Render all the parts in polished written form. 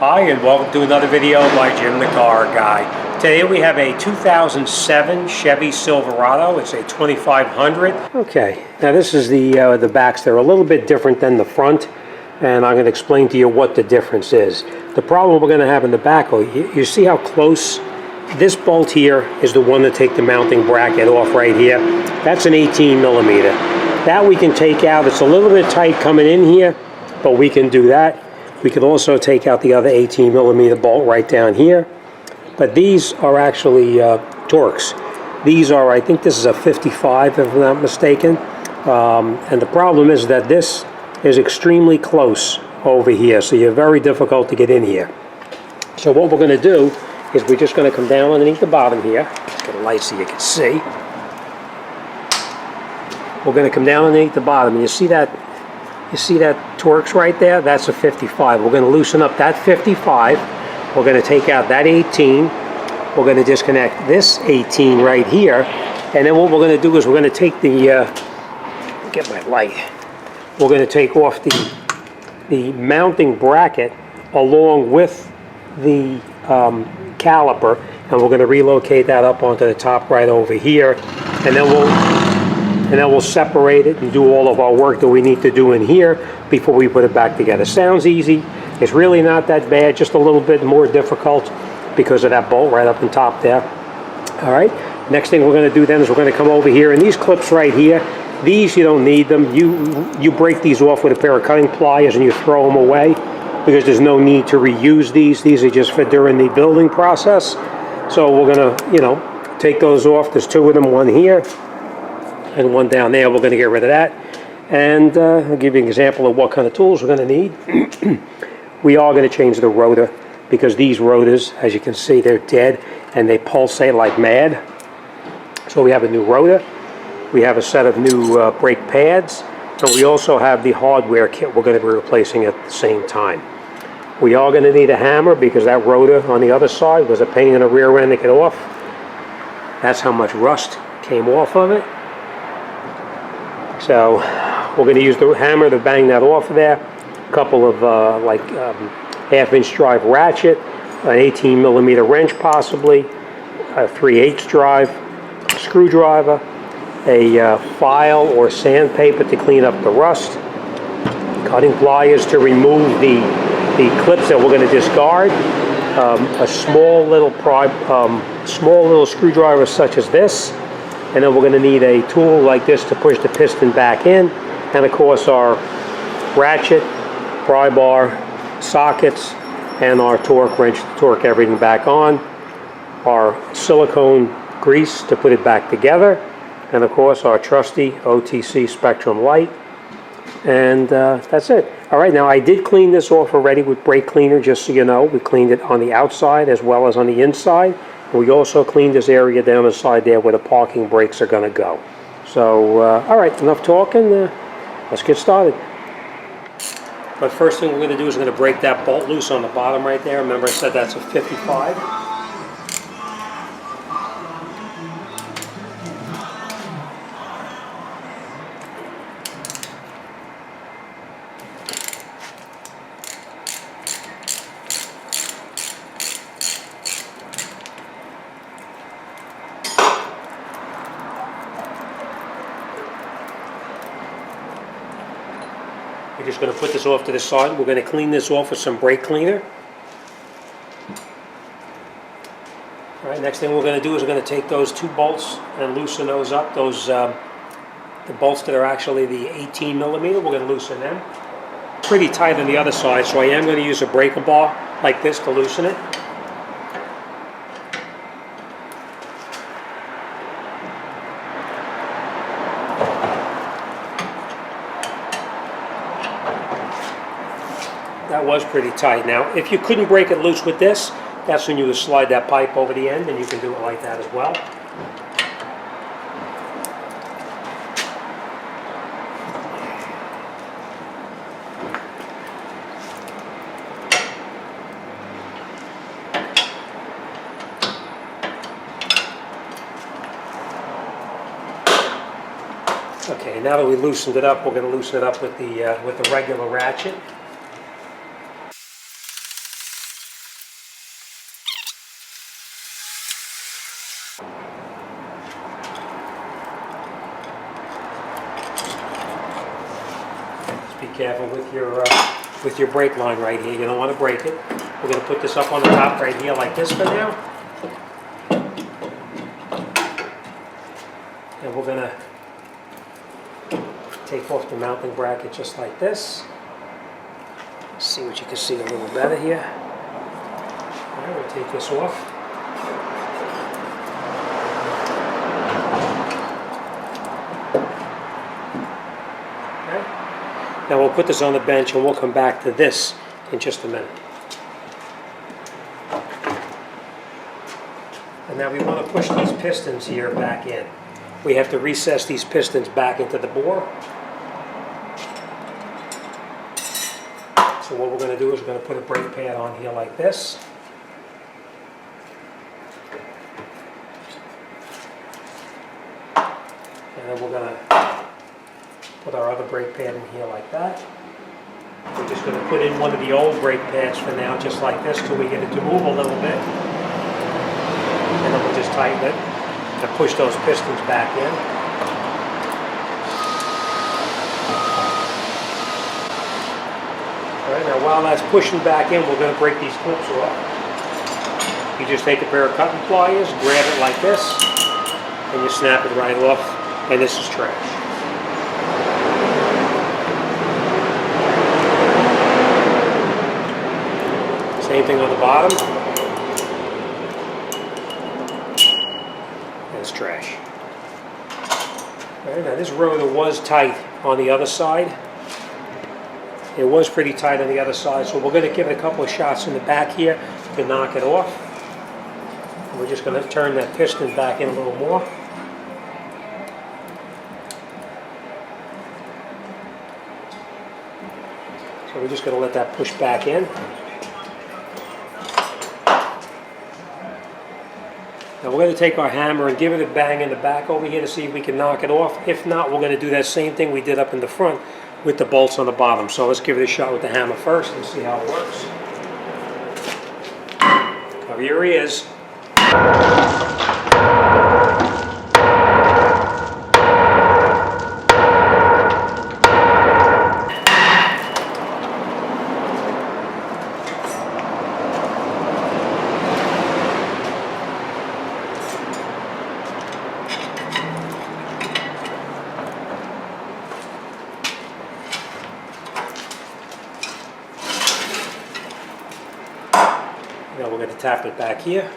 Hi, and welcome to another video by Jim the Car Guy. Today we have a 2007 Chevy Silverado. It's a 2500. Okay, now this is the backs. They're a little bit different than the front, and I'm going to explain to you what the difference is. The problem we're going to have in the back, you see how close? This bolt here is the one to take the mounting bracket off right here. That's an 18 millimeter. That we can take out. It's a little bit tight coming in here, but we can do that. We can also take out the other 18 millimeter bolt right down here. But these are actually Torx. These are, I think this is a 55 if I'm not mistaken. And the problem is that this is extremely close over here, so you're very difficult to get in here. So what we're going to do is we're just going to come down underneath the bottom here. Let's get a light so you can see. We're going to come down underneath the bottom, and you see that Torx right there? That's a 55. We're going to loosen up that 55. We're going to take out that 18. We're going to disconnect this 18 right here. And then what we're going to do is we're going to take the, get my light. We're going to take off the mounting bracket along with the caliper, and we're going to relocate that up onto the top right over here. And then we'll separate it and do all of our work that we need to do in here before we put it back together. Sounds easy. It's really not that bad, just a little bit more difficult because of that bolt right up on top there. All right, next thing we're going to do then is we're going to come over here, and these clips right here, these you don't need them. You break these off with a pair of cutting pliers and you throw them away because there's no need to reuse these. These are just for during the building process. So we're going to, take those off. There's two of them, one here and one down there. We're going to get rid of that. And I'll give you an example of what kind of tools we're going to need. We are going to change the rotor because these rotors, as you can see, they're dead and they pulsate like mad. So we have a new rotor. We have a set of new brake pads. And we also have the hardware kit we're going to be replacing at the same time. We are going to need a hammer because that rotor on the other side was a pain in the rear end to get off. That's how much rust came off of it. So we're going to use the hammer to bang that off of there. A couple of half-inch drive ratchet, an 18 millimeter wrench possibly, a 3/8 drive, a screwdriver, a file or sandpaper to clean up the rust, cutting pliers to remove the clips that we're going to discard, a small little screwdriver such as this. And then we're going to need a tool like this to push the piston back in. And of course our ratchet, pry bar, sockets, and our torque wrench to torque everything back on. Our silicone grease to put it back together. And of course our trusty OTC Spectrum light. And that's it. All right, now I did clean this off already with brake cleaner, just so you know. We cleaned it on the outside as well as on the inside. We also cleaned this area down the side there where the parking brakes are going to go. So, all right, enough talking. Let's get started. But first thing we're going to do is we're going to break that bolt loose on the bottom right there. Remember I said that's a 55. We're just going to put this off to the side. We're going to clean this off with some brake cleaner. All right, next thing we're going to do is we're going to take those two bolts and loosen those up. Those the bolts that are actually the 18 millimeter, we're going to loosen them. Pretty tight on the other side, so I am going to use a breaker bar like this to loosen it. That was pretty tight. Now, if you couldn't break it loose with this, that's when you would slide that pipe over the end, and you can do it like that as well. Okay, now that we loosened it up, we're going to loosen it up with the regular ratchet. careful with your brake line right here. You don't want to break it. We're going to put this up on the top right here like this for now. And we're going to take off the mounting bracket just like this. See what you can see a little better here. All right, we'll take this off. Okay. Now we'll put this on the bench and we'll come back to this in just a minute. And now we want to push these pistons here back in. We have to recess these pistons back into the bore. So what we're going to do is we're going to put a brake pad on here like this. And then we're going to put our other brake pad in here like that. We're just going to put in one of the old brake pads for now, just like this, till we get it to move a little bit. And then we'll just tighten it and push those pistons back in. Alright, now while that's pushing back in, we're going to break these clips off. You just take a pair of cutting pliers, grab it like this, and you snap it right off, and this is trash. Same thing on the bottom. That's trash. Alright, now this rotor was tight on the other side. It was pretty tight on the other side, so we're going to give it a couple of shots in the back here to knock it off. And we're just going to turn that piston back in a little more. So we're just going to let that push back in. Now we're going to take our hammer and give it a bang in the back over here to see if we can knock it off. If not, we're going to do that same thing we did up in the front with the bolts on the bottom. So let's give it a shot with the hammer first and see how it works. Cover your ears. Now we're going to tap it back here.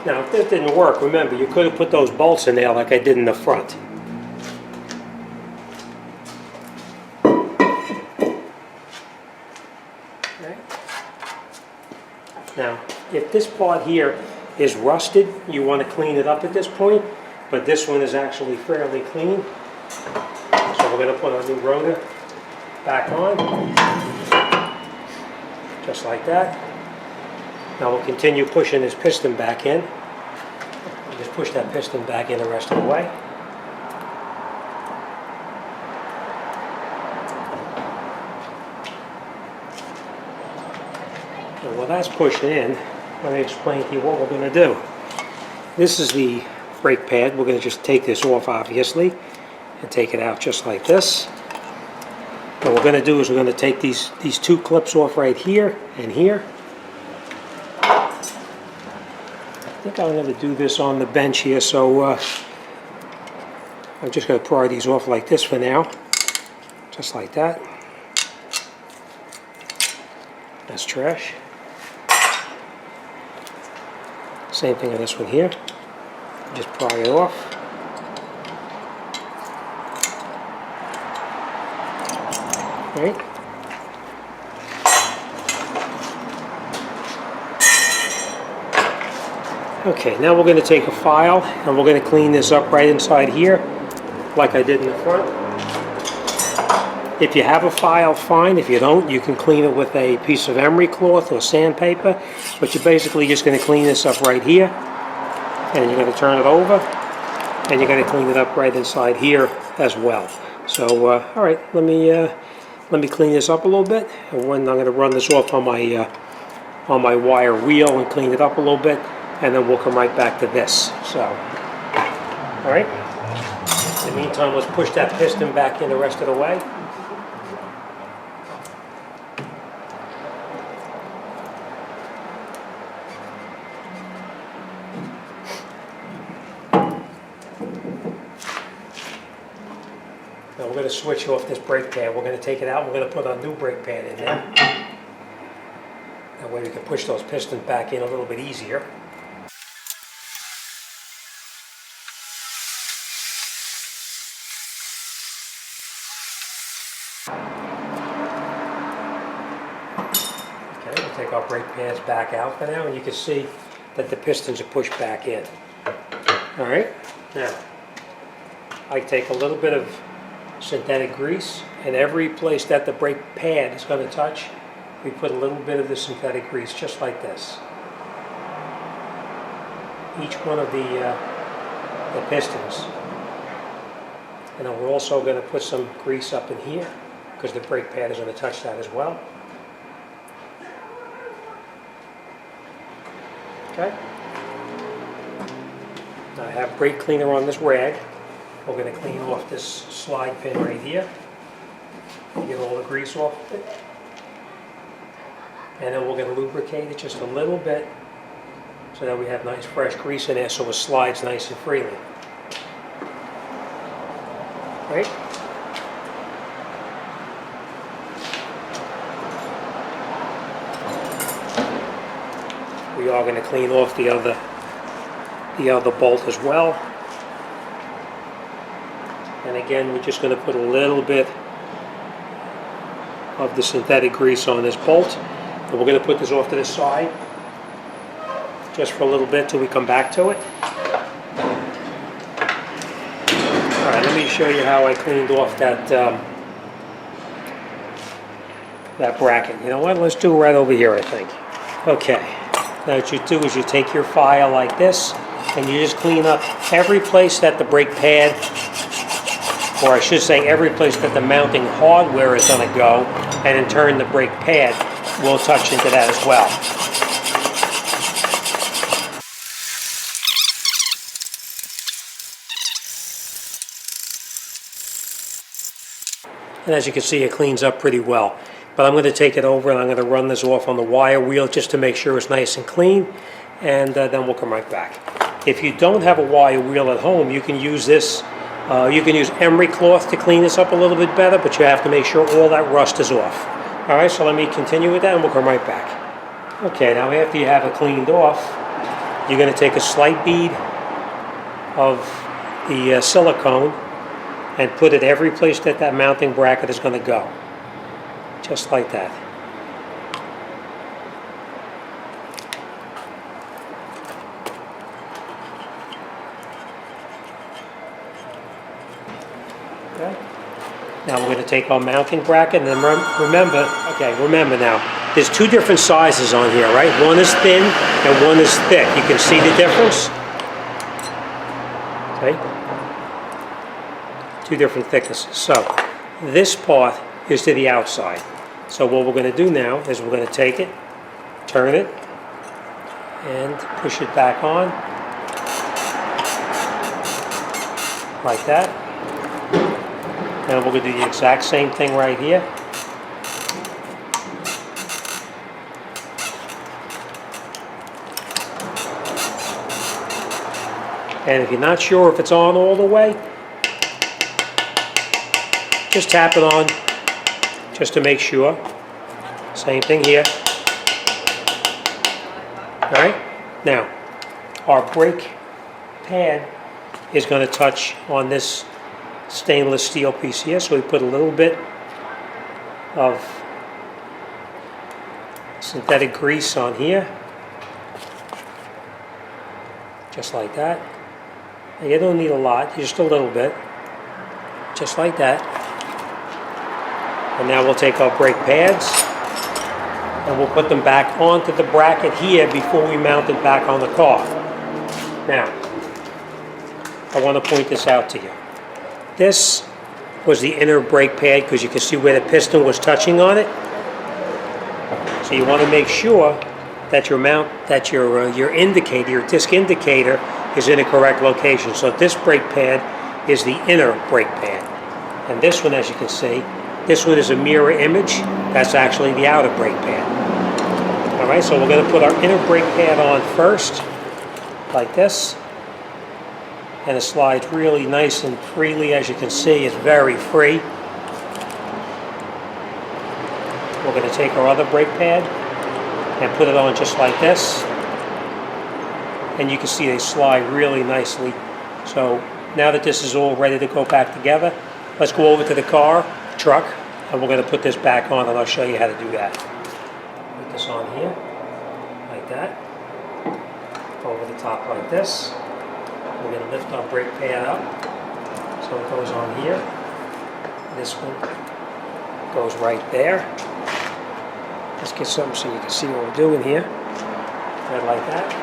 Now if that didn't work, remember you could have put those bolts in there like I did in the front. Now, if this part here is rusted, you want to clean it up at this point, but this one is actually fairly clean. So we're going to put our new rotor back on, just like that. Now we'll continue pushing this piston back in. Just push that piston back in the rest of the way. And while that's pushing in, let me explain to you what we're going to do. This is the brake pad. We're going to just take this off, obviously, and take it out just like this. What we're going to do is we're going to take these two clips off right here and here. I think I'm going to do this on the bench here, so I'm just going to pry these off like this for now, just like that. That's trash. Same thing on this one here. Just pry it off. Right. Okay, now we're going to take a file and we're going to clean this up right inside here, like I did in the front. If you have a file, fine. If you don't, you can clean it with a piece of emery cloth or sandpaper. But you're basically just going to clean this up right here. And you're going to turn it over. and you're going to clean it up right inside here as well. So, all right, let me clean this up a little bit, and when I'm going to run this off on my wire wheel and clean it up a little bit, and then we'll come right back to this. So, all right. In the meantime, let's push that piston back in the rest of the way. Now we're going to switch off this brake pad. We're going to take it out. We're going to put a new brake pad in there. That way we can push those pistons back in a little bit easier. Okay, we'll take our brake pads back out for now, and you can see that the pistons are pushed back in. All right, now I take a little bit of synthetic grease, and every place that the brake pad is going to touch, we put a little bit of the synthetic grease, just like this. Each one of the pistons. And then we're also going to put some grease up in here, because the brake pad is going to touch that as well. Okay. Now I have brake cleaner on this rag. We're going to clean off this slide pin right here. Get all the grease off of it. And then we're going to lubricate it just a little bit so that we have nice fresh grease in there so it slides nice and freely. Right? We are going to clean off the other bolt as well. And again, we're just going to put a little bit of the synthetic grease on this bolt. And we're going to put this off to the side just for a little bit till we come back to it. Alright, let me show you how I cleaned off that that bracket. You know what? Let's do it right over here, I think. Okay. Now what you do is you take your file like this, and you just clean up every place that the brake pad, or I should say every place that the mounting hardware is going to go, and in turn the brake pad will touch into that as well. And as you can see, it cleans up pretty well. But I'm going to take it over and I'm going to run this off on the wire wheel just to make sure it's nice and clean, and then we'll come right back. If you don't have a wire wheel at home, you can use this. You can use emery cloth to clean this up a little bit better, but you have to make sure all that rust is off. All right, so let me continue with that and we'll come right back. Okay, now after you have it cleaned off, you're going to take a slight bead of the silicone and put it every place that that mounting bracket is going to go. Just like that. Okay. Now we're going to take our mounting bracket, and then remember now, there's two different sizes on here, right? One is thin and one is thick. You can see the difference? Okay. Two different thicknesses. So this part is to the outside. So what we're going to do now is we're going to take it, turn it, and push it back on like that. And we're going to do the exact same thing right here. And if you're not sure if it's on all the way, just tap it on just to make sure. Same thing here. All right. Now, our brake pad is going to touch on this stainless steel piece here, so we put a little bit of synthetic grease on here, just like that. And you don't need a lot, just a little bit, just like that. And now we'll take our brake pads and we'll put them back onto the bracket here before we mount it back on the car. Now, I want to point this out to you. This was the inner brake pad, because you can see where the piston was touching on it. So you want to make sure that your indicator, your disc indicator, is in a correct location. So this brake pad is the inner brake pad. And this one, as you can see, this one is a mirror image. That's actually the outer brake pad. All right, so we're going to put our inner brake pad on first, like this. And it slides really nice and freely. As you can see, it's very free. We're going to take our other brake pad and put it on just like this. And you can see they slide really nicely. So now that this is all ready to go back together, let's go over to the truck, and we're going to put this back on, and I'll show you how to do that. Put this on here, like that. Over the top like this. We're going to lift our brake pad up, so it goes on here. This one goes right there. Let's get something so you can see what we're doing here. Right like that.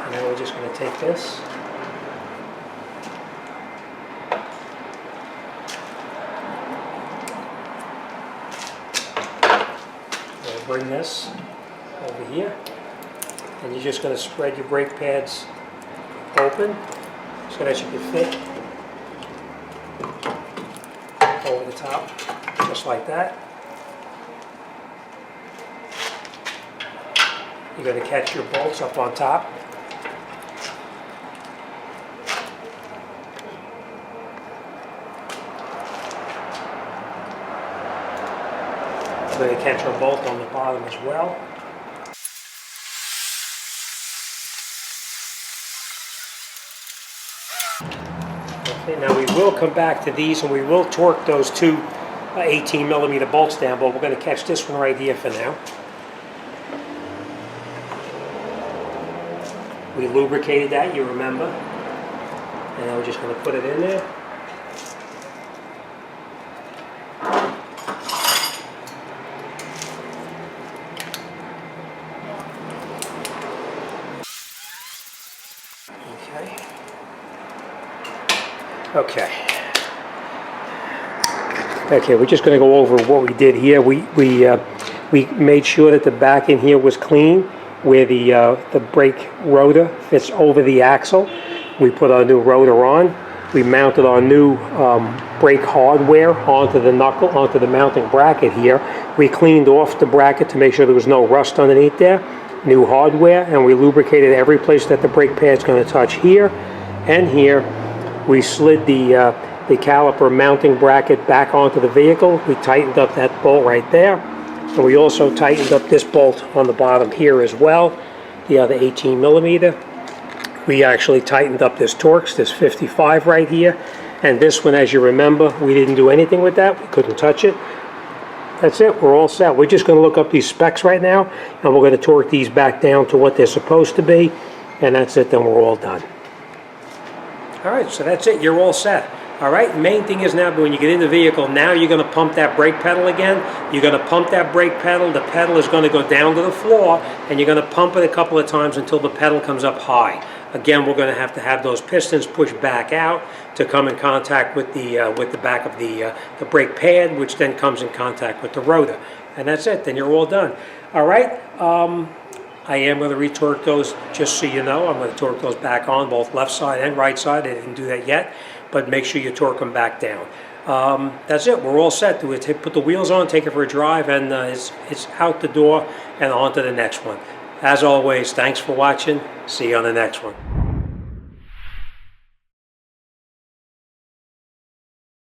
And then we're just going to take this. We'll bring this over here. And you're just going to spread your brake pads open so that you can fit over the top, just like that. You're going to catch your bolts up on top. You're going to catch our bolt on the bottom as well. Okay, now we will come back to these and we will torque those two 18mm bolts down, but we're going to catch this one right here for now. We lubricated that, you remember. And now we're just going to put it in there. Okay, we're just going to go over what we did here. We made sure that the back in here was clean, where the brake rotor fits over the axle. We put our new rotor on. We mounted our new brake hardware onto the onto the mounting bracket here. We cleaned off the bracket to make sure there was no rust underneath there. New hardware, and we lubricated every place that the brake pad's going to touch here and here. We slid the caliper mounting bracket back onto the vehicle. We tightened up that bolt right there. And we also tightened up this bolt on the bottom here as well, the other 18mm. We actually tightened up this Torx, this 55 right here. And this one, as you remember, we didn't do anything with that. We couldn't touch it. That's it, we're all set. We're just going to look up these specs right now, and we're going to torque these back down to what they're supposed to be. And that's it, then we're all done. All right, so that's it, you're all set. All right, main thing is now when you get in the vehicle, now you're going to pump that brake pedal again. You're going to pump that brake pedal. The pedal is going to go down to the floor, and you're going to pump it a couple of times until the pedal comes up high. Again, we're going to have those pistons pushed back out to come in contact with the back of the brake pad, which then comes in contact with the rotor. And that's it, then you're all done. All right. I am going to retorque those, just so you know. I'm going to torque those back on, both left side and right side. I didn't do that yet, but make sure you torque them back down. That's it. We're all set. Put the wheels on, take it for a drive, and it's out the door and on to the next one. As always, thanks for watching. See you on the next one.